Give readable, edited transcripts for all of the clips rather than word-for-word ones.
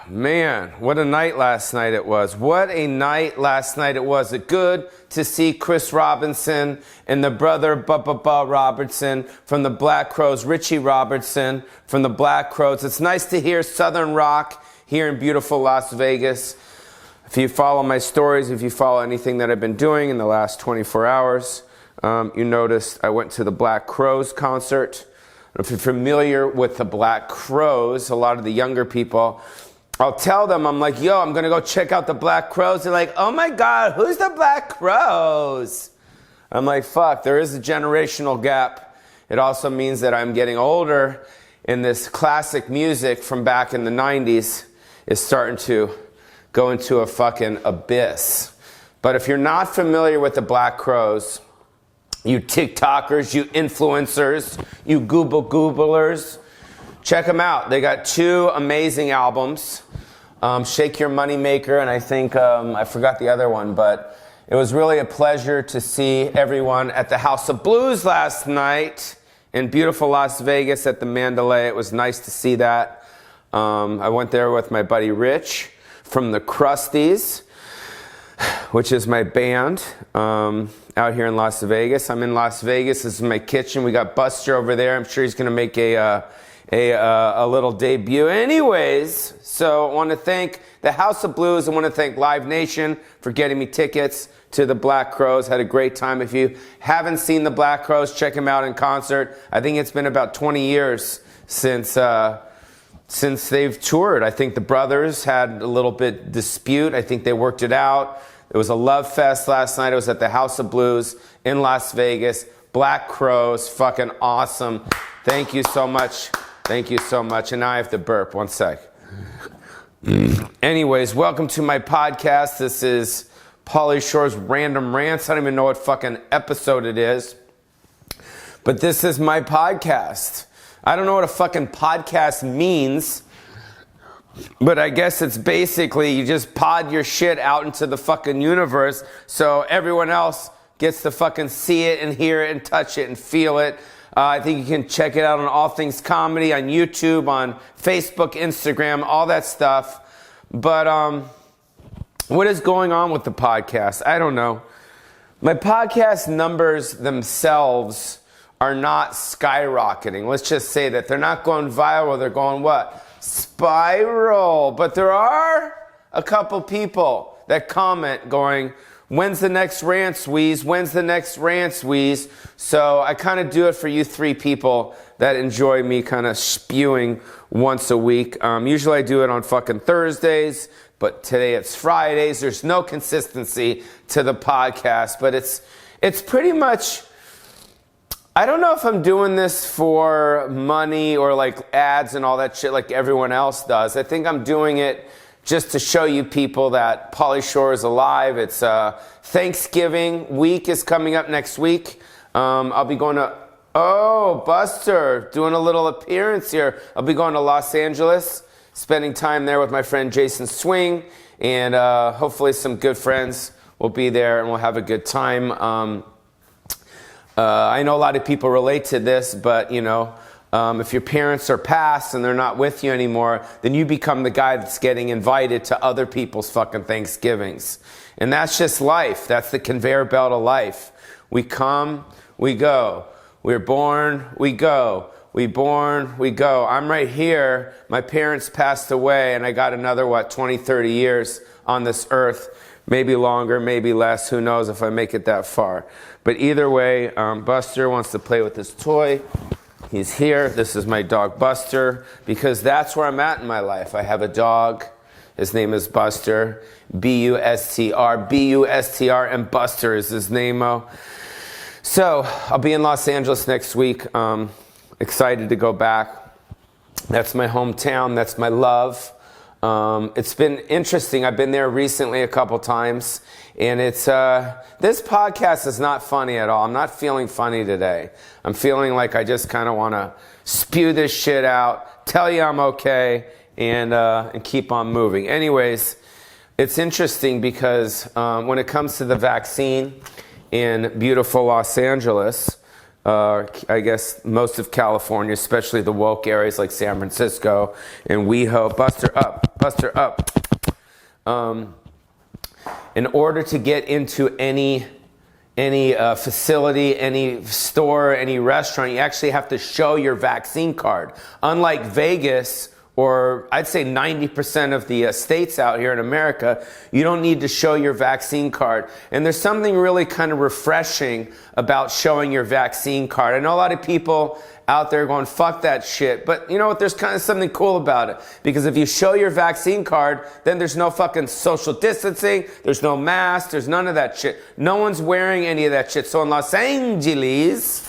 Man, what a night last night it was. What a night last night it was. It's good to see Chris Robinson and the brother Robertson from the Black Crowes, Richie Robertson from the Black Crowes. It's nice to hear Southern rock here in beautiful Las Vegas. If you follow my stories, if you follow anything that I've been doing in the last 24 hours, you noticed I went to the Black Crowes concert. If you're familiar with the Black Crowes, a lot of the younger people, I'll tell them, I'm like, yo, I'm going to go check out the Black Crowes. They're like, oh my God, who's the Black Crowes? I'm like, fuck, there is a generational gap. It also means that I'm getting older, and this classic music from back in the 90s is starting to go into a fucking abyss. But if you're not familiar with the Black Crowes, you TikTokers, you influencers, you Googlers, check them out. They got 2 amazing albums, Shake Your Money Maker, and I think, I forgot the other one, but it was really a pleasure to see everyone at the House of Blues last night in beautiful Las Vegas at the Mandalay. It was nice to see that. I went there with my buddy Rich from the Crusties, which is my band out here in Las Vegas. I'm in Las Vegas. This is my kitchen. We got Buster over there. I'm sure he's going to make a little debut. Anyways, so I want to thank the House of Blues. I want to thank Live Nation for getting me tickets to the Black Crowes. Had a great time. If you haven't seen the Black Crowes, check them out in concert. I think it's been about 20 years since they've toured. I think the brothers had a little bit dispute. I think they worked it out. It was a love fest last night. It was at the House of Blues in Las Vegas. Black Crowes, fucking awesome. Thank you so much. Thank you so much. And now I have to burp. One sec. Anyways, welcome to my podcast. This is Pauly Shore's Random Rants. I don't even know what fucking episode it is. But this is my podcast. I don't know what a fucking podcast means, but I guess it's basically you just pod your shit out into the fucking universe so everyone else gets to fucking see it and hear it and touch it and feel it. I think you can check it out on All Things Comedy, on YouTube, on Facebook, Instagram, all that stuff. But what is going on with the podcast? I don't know. My podcast numbers themselves are not skyrocketing. Let's just say that. They're not going viral. They're going what? Spiral. But there are a couple people that comment going, when's the next rant, Squeeze? When's the next rant, Squeeze? So I kind of do it for you 3 people that enjoy me kind of spewing once a week. Usually I do it on fucking Thursdays, but today it's Fridays. There's no consistency to the podcast, but it's pretty much... I don't know if I'm doing this for money or like ads and all that shit like everyone else does. I think I'm doing it just to show you people that Pauly Shore is alive. It's Thanksgiving week is coming up next week. I'll be going to, Buster, doing a little appearance here. I'll be going to Los Angeles, spending time there with my friend Jason Swing, and hopefully some good friends will be there and we'll have a good time. I know a lot of people relate to this, but, you know, if your parents are passed and they're not with you anymore, then you become the guy that's getting invited to other people's fucking Thanksgivings. And that's just life. That's the conveyor belt of life. We come, we go. We're born, we go. We born, we go. I'm right here. My parents passed away, and I got another, 20, 30 years on this earth. Maybe longer, maybe less. Who knows if I make it that far. But either way, Buster wants to play with this toy. He's here. This is my dog, Buster, because that's where I'm at in my life. I have a dog. His name is Buster. B-U-S-T-R. B-U-S-T-R, and Buster is his name. So I'll be in Los Angeles next week. Excited to go back. That's my hometown. That's my love. It's been interesting. I've been there recently a couple times, and it's this podcast is not funny at all. I'm not feeling funny today. I'm feeling like I just kind of want to spew this shit out, tell you I'm okay, and keep on moving. Anyways, it's interesting because when it comes to the vaccine in beautiful Los Angeles, I guess most of California, especially the woke areas like San Francisco and WeHo. Buster up, Buster up. In order to get into any facility, any store, any restaurant, you actually have to show your vaccine card. Unlike Vegas, or I'd say 90% of the states out here in America, you don't need to show your vaccine card. And there's something really kind of refreshing about showing your vaccine card. I know a lot of people out there going, fuck that shit. But you know what? There's kind of something cool about it. Because if you show your vaccine card, then there's no fucking social distancing. There's no mask. There's none of that shit. No one's wearing any of that shit. So in Los Angeles,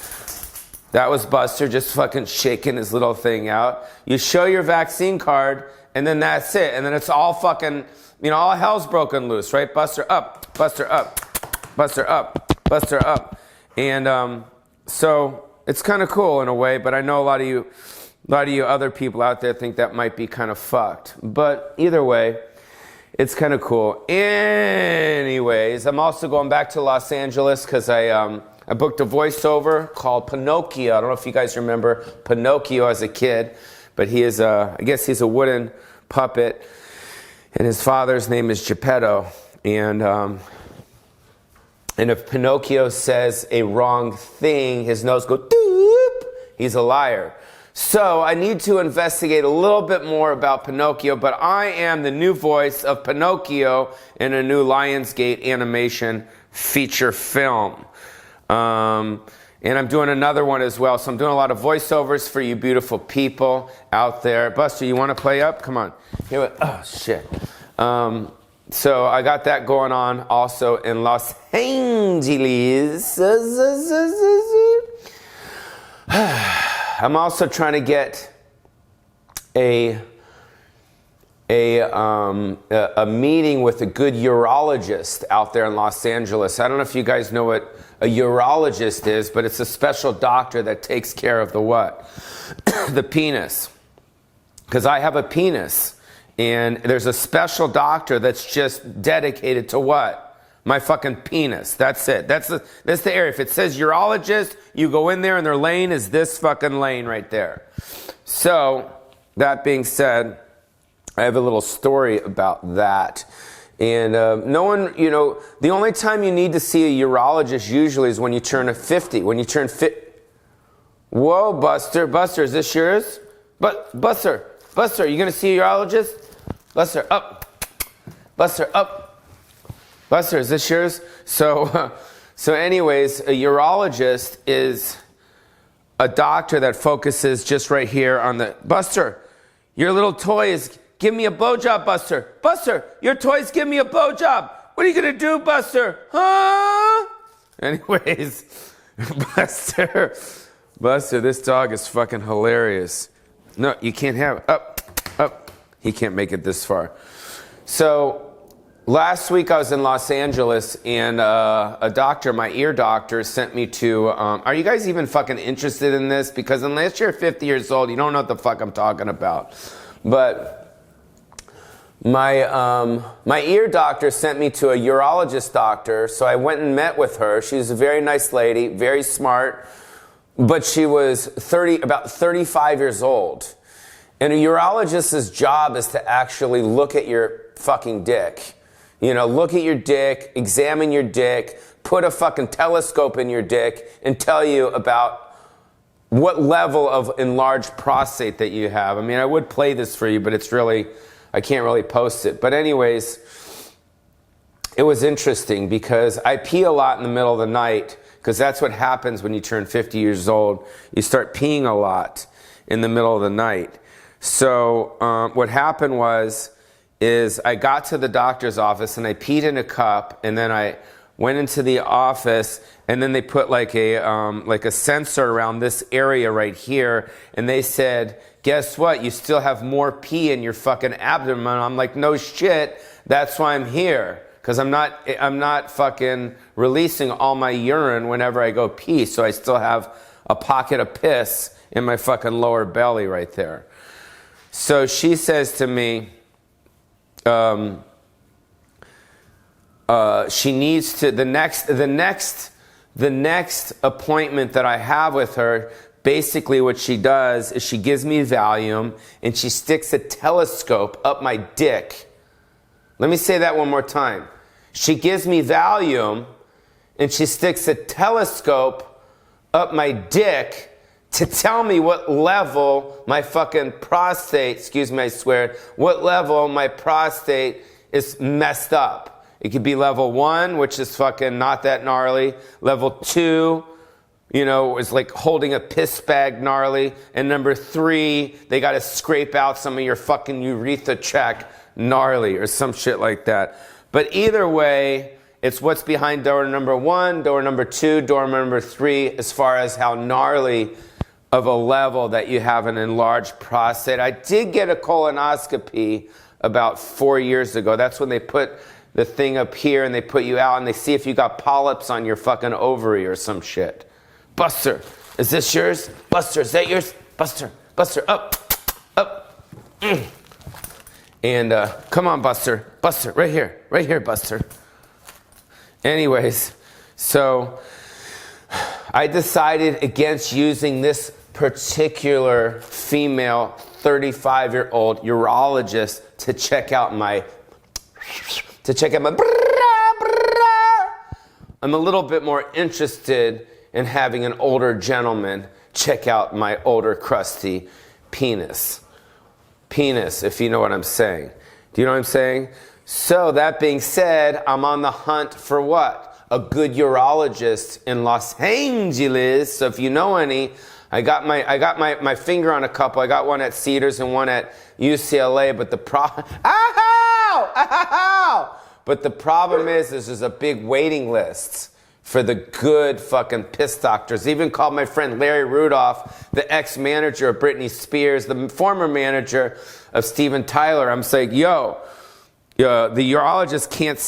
that was Buster just fucking shaking his little thing out. You show your vaccine card, and then that's it. And then it's all fucking, you know, all hell's broken loose, right? Buster up, Buster up, Buster up, Buster up. And so it's kind of cool in a way, but I know a lot of you other people out there think that might be kind of fucked. But either way, it's kind of cool. Anyways, I'm also going back to Los Angeles because I booked a voiceover called Pinocchio. I don't know if you guys remember Pinocchio as a kid, but he is I guess he's a wooden puppet, and his father's name is Geppetto. And if Pinocchio says a wrong thing, his nose goes doop. He's a liar. So I need to investigate a little bit more about Pinocchio, but I am the new voice of Pinocchio in a new Lionsgate animation feature film. And I'm doing another one as well. So I'm doing a lot of voiceovers for you beautiful people out there. Buster, you want to play up? Come on. Here, oh, shit. So I got that going on also in Los Angeles. I'm also trying to get a meeting with a good urologist out there in Los Angeles. I don't know if you guys know what a urologist is, but it's a special doctor that takes care of the what? The penis. Because I have a penis. And there's a special doctor that's just dedicated to what? My fucking penis. That's it. That's the area. If it says urologist, you go in there and their lane is this fucking lane right there. So, that being said, I have a little story about that. And no one, you know, the only time you need to see a urologist usually is when you turn 50. When you turn 50. Whoa, Buster. Buster, is this yours? Buster, are you going to see a urologist? Buster, up. Buster, up. Buster, is this yours? So anyways, a urologist is a doctor that focuses just right here on the... Buster, your little toy is... Give me a blowjob, Buster. Buster, your toys give me a blowjob. What are you going to do, Buster? Huh? Anyways, Buster, this dog is fucking hilarious. No, you can't have it. Up. He can't make it this far. So last week I was in Los Angeles, and a doctor, my ear doctor, sent me to... are you guys even fucking interested in this? Because unless you're 50 years old, you don't know what the fuck I'm talking about. But... My ear doctor sent me to a urologist doctor, so I went and met with her. She was a very nice lady, very smart, but she was about 35 years old. And a urologist's job is to actually look at your fucking dick. You know, look at your dick, examine your dick, put a fucking telescope in your dick, and tell you about what level of enlarged prostate that you have. I mean, I would play this for you, but it's really... I can't really post it. But anyways, it was interesting because I pee a lot in the middle of the night because that's what happens when you turn 50 years old. You start peeing a lot in the middle of the night. So what happened is I got to the doctor's office and I peed in a cup, and then I went into the office, and then they put like a sensor around this area right here, and they said, guess what? You still have more pee in your fucking abdomen. I'm like, no shit. That's why I'm here. Because I'm not fucking releasing all my urine whenever I go pee. So I still have a pocket of piss in my fucking lower belly right there. So she says to me, she needs to, the the next appointment that I have with her, basically what she does is she gives me Valium and she sticks a telescope up my dick. Let me say that one more time. She gives me Valium and she sticks a telescope up my dick to tell me what level my fucking prostate, excuse me, I swear, what level my prostate is messed up. It could be level 1, which is fucking not that gnarly. Level 2, you know, is like holding a piss bag gnarly. And number 3, they got to scrape out some of your fucking urethra tract gnarly or some shit like that. But either way, it's what's behind door number 1, door number 2, door number 3, as far as how gnarly of a level that you have an enlarged prostate. I did get a colonoscopy about 4 years ago. That's when they put the thing up here and they put you out and they see if you got polyps on your fucking ovary or some shit. Buster, is this yours? Buster, is that yours? Buster, Buster, up, up. And come on, Buster, Buster, right here, Buster. Anyways, so I decided against using this particular female 35-year-old urologist to check out my I'm a little bit more interested in having an older gentleman check out my older crusty penis. Penis, if you know what I'm saying. Do you know what I'm saying? So that being said, I'm on the hunt for what? A good urologist in Los Angeles. So if you know any, I got my finger on a couple. I got one at Cedars and one at UCLA, but the But the problem is there's a big waiting list for the good fucking piss doctors. I even called my friend Larry Rudolph, the ex-manager of Britney Spears, the former manager of Steven Tyler. I'm saying, the urologist can't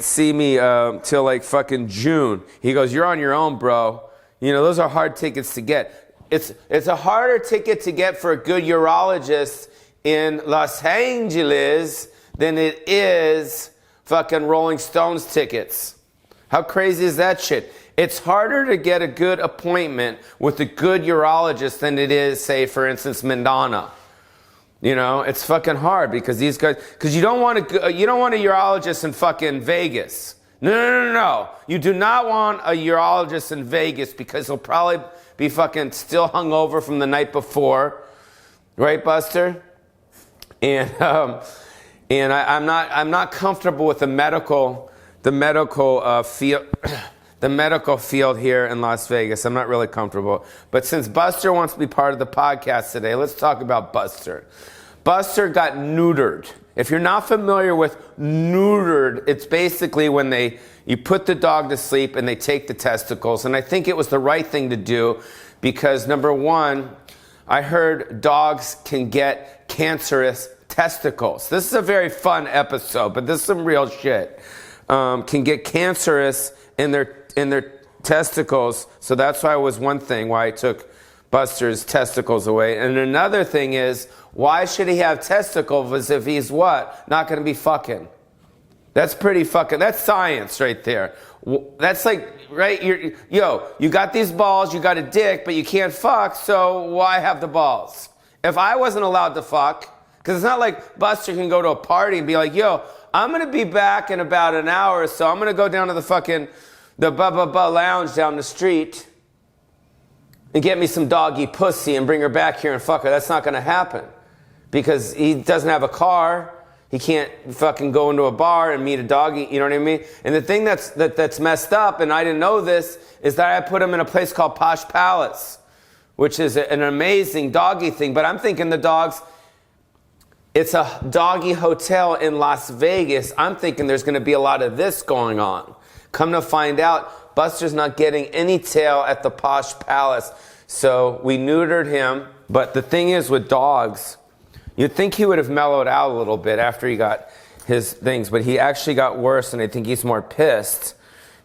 see me till like fucking June. He goes, you're on your own, bro. You know, those are hard tickets to get. It's a harder ticket to get for a good urologist in Los Angeles than it is fucking Rolling Stones tickets. How crazy is that shit? It's harder to get a good appointment with a good urologist than it is, say, for instance, Madonna. You know, it's fucking hard because these guys, because you don't want a urologist in fucking Vegas. No. You do not want a urologist in Vegas because he'll probably be fucking still hungover from the night before. Right, Buster? And I'm not comfortable with the medical field. The medical field here in Las Vegas. I'm not really comfortable. But since Buster wants to be part of the podcast today, let's talk about Buster. Buster got neutered. If you're not familiar with neutered, it's basically when you put the dog to sleep and they take the testicles. And I think it was the right thing to do because, number one, I heard dogs can get cancerous testicles. This is a very fun episode, but this is some real shit. Can get cancerous in their testicles. So that's why it was one thing why I took Buster's testicles away. And another thing is, why should he have testicles if he's what? Not going to be fucking. That's pretty fucking, that's science right there. That's like, right? You got these balls, you got a dick, but you can't fuck, so why have the balls? If I wasn't allowed to fuck, because it's not like Buster can go to a party and be like, I'm going to be back in about an hour, so I'm going to go down to the lounge down the street and get me some doggy pussy and bring her back here and fuck her. That's not going to happen because he doesn't have a car. He can't fucking go into a bar and meet a doggy, you know what I mean? And the thing that's messed up, and I didn't know this, is that I put him in a place called Posh Palace, which is an amazing doggy thing. But I'm thinking the dogs, it's a doggy hotel in Las Vegas. I'm thinking there's going to be a lot of this going on. Come to find out, Buster's not getting any tail at the Posh Palace. So we neutered him. But the thing is with dogs, you'd think he would have mellowed out a little bit after he got his things. But he actually got worse, and I think he's more pissed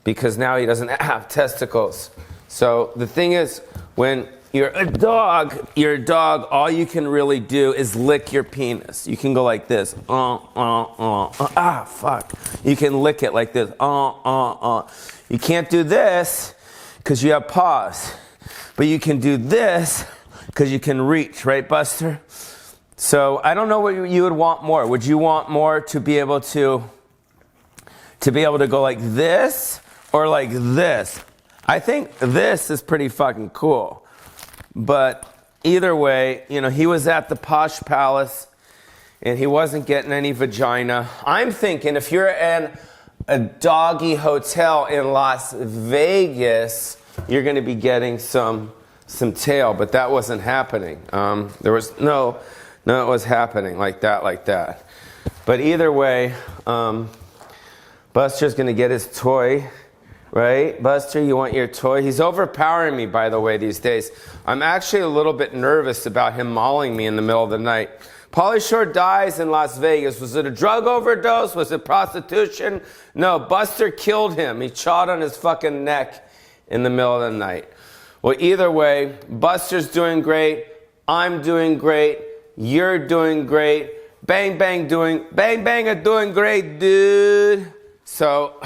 because now he doesn't have testicles. So the thing is, when You're a dog. You're a dog. All you can really do is lick your penis. You can go like this. Fuck. You can lick it like this. You can't do this because you have paws. But you can do this because you can reach, right, Buster? So I don't know what you would want more. Would you want more to be able to go like this or like this? I think this is pretty fucking cool. But either way, you know, he was at the Posh Palace and he wasn't getting any vagina. I'm thinking if you're in a doggy hotel in Las Vegas, you're going to be getting some tail, but that wasn't happening. There was no, it was happening like that. But either way, Buster's going to get his toy. Right? Buster, you want your toy? He's overpowering me, by the way, these days. I'm actually a little bit nervous about him mauling me in the middle of the night. Pauly Shore dies in Las Vegas. Was it a drug overdose? Was it prostitution? No, Buster killed him. He chawed on his fucking neck in the middle of the night. Well, either way, Buster's doing great. I'm doing great. You're doing great. Bang Bang are doing great, dude. So,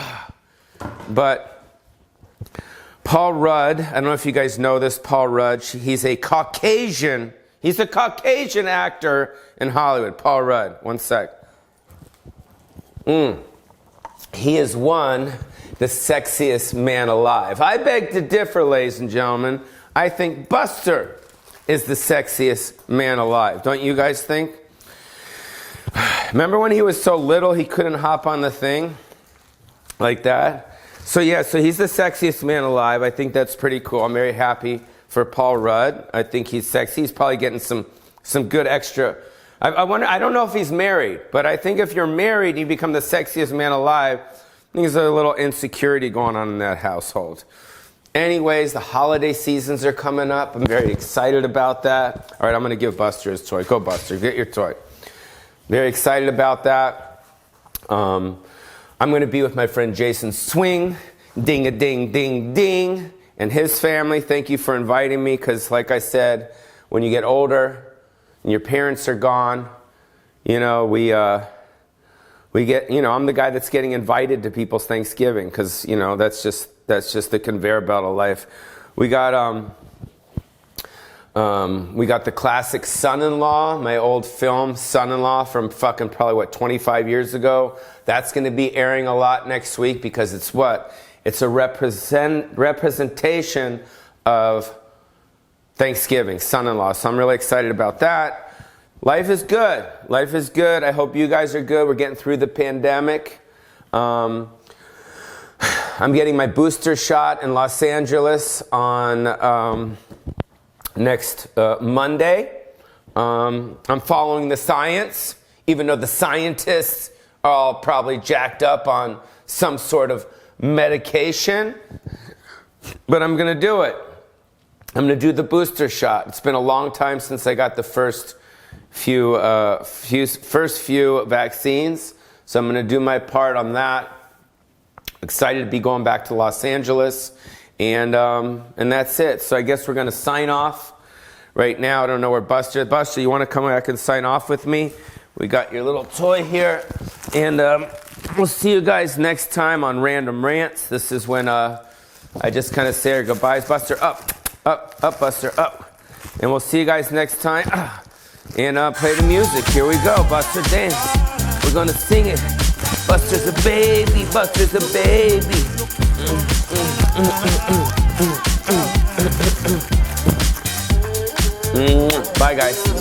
but Paul Rudd, I don't know if you guys know this, Paul Rudd, he's a Caucasian actor in Hollywood. Paul Rudd, one sec. He is the sexiest man alive. I beg to differ, ladies and gentlemen. I think Buster is the sexiest man alive. Don't you guys think? Remember when he was so little he couldn't hop on the thing? Like that? So yeah, so he's the sexiest man alive. I think that's pretty cool. I'm very happy for Paul Rudd. I think he's sexy. He's probably getting some good extra. I wonder, I don't know if he's married, but I think if you're married and you become the sexiest man alive, I think there's a little insecurity going on in that household. Anyways, the holiday seasons are coming up. I'm very excited about that. All right, I'm going to give Buster his toy. Go, Buster, get your toy. Very excited about that. I'm going to be with my friend Jason Swing, ding-a-ding-ding-ding, and his family. Thank you for inviting me because, like I said, when you get older and your parents are gone, you know, we get, you know, I'm the guy that's getting invited to people's Thanksgiving because, you know, that's just the conveyor belt of life. We got the classic Son-in-Law, my old film Son-in-Law from fucking probably 25 years ago. That's going to be airing a lot next week because it's what? It's a representation of Thanksgiving, Son-in-Law. So I'm really excited about that. Life is good. Life is good. I hope you guys are good. We're getting through the pandemic. I'm getting my booster shot in Los Angeles on next Monday. I'm following the science, even though the scientists are all probably jacked up on some sort of medication. But I'm going to do it. I'm going to do the booster shot. It's been a long time since I got the first few vaccines. So I'm going to do my part on that. Excited to be going back to Los Angeles. And that's it. So I guess we're going to sign off right now. I don't know where Buster, you want to come back and sign off with me? We got your little toy here. And we'll see you guys next time on Random Rants. This is when I just kind of say our goodbyes. Buster, up, Buster, up. And we'll see you guys next time. And play the music. Here we go. Buster, dance. We're going to sing it. Buster's a baby. Buster's a baby. Bye, guys.